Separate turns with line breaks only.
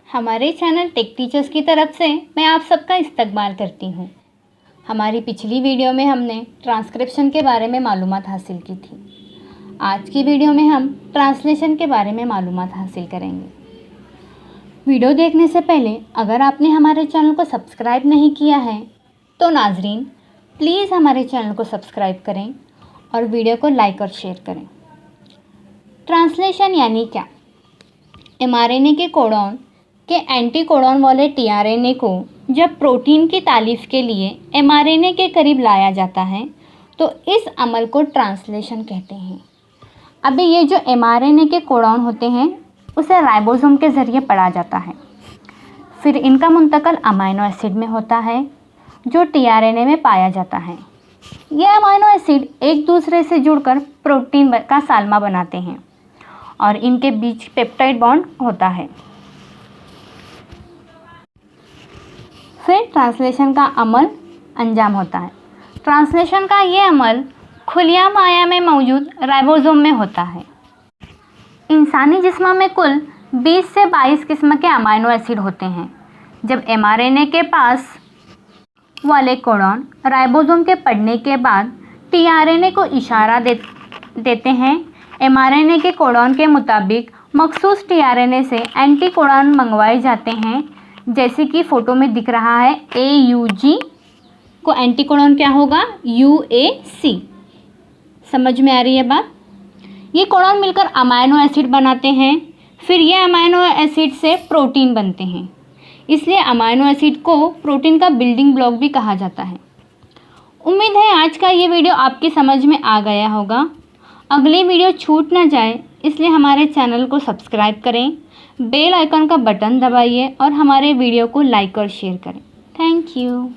हमारे channel take teachers की तरफ से मैं आप सबका इस्तकबाल करती हूँ। हमारी पिछली वीडियो में हमने ट्रांसक्रिप्शन के बारे में मालूमात हासिल की थी। आज की वीडियो में हम ट्रांसलेशन के बारे में मालूमात हासिल करेंगे। वीडियो देखने से पहले अगर आपने हमारे चैनल को सब्सक्राइब नहीं किया है तो नाजरीन प्लीज़ हमारे चैनल को सब्सक्राइब करें और वीडियो को लाइक और शेयर करें। ट्रांसलेशन यानी क्या? mRNA के कोडॉन के एंटी कोडॉन वाले tRNA को जब प्रोटीन की तालीफ के लिए mRNA के करीब लाया जाता है तो इस अमल को ट्रांसलेशन कहते हैं। अभी ये जो mRNA के कोडॉन होते हैं उसे राइबोसोम के ज़रिए पढ़ा जाता है, फिर इनका मुंतकल अमाइनो एसिड में होता है जो tRNA में पाया जाता है। ये अमाइनो एसिड एक दूसरे से जुड़कर प्रोटीन का सालमा बनाते हैं और इनके बीच पेप्टाइड बॉन्ड होता है। फिर ट्रांसलेशन का अमल अंजाम होता है। ट्रांसलेशन का ये अमल खुलिया माया में मौजूद राइबोसोम में होता है। इंसानी जिस्म में कुल 20 से 22 किस्म के अमाइनो एसिड होते हैं। जब mRNA के पास वाले कोडॉन राइबोसोम के पढ़ने के बाद tRNA को इशारा देते हैं। mRNA के कोडॉन के मुताबिक मखसूस tRNA से एंटी कोडॉन मंगवाए जाते हैं, जैसे कि फ़ोटो में दिख रहा है AUG को एंटी कोडॉन क्या होगा UAC। समझ में आ रही है बात? ये कोडॉन मिलकर अमाइनो एसिड बनाते हैं, फिर ये अमाइनो एसिड से प्रोटीन बनते हैं। इसलिए अमाइनो एसिड को प्रोटीन का बिल्डिंग ब्लॉक भी कहा जाता है। उम्मीद है आज का ये वीडियो आपकी समझ में आ गया होगा। अगली वीडियो छूट ना जाए इसलिए हमारे चैनल को सब्सक्राइब करें, बेल आइकन का बटन दबाइए और हमारे वीडियो को लाइक और शेयर करें। Thank you.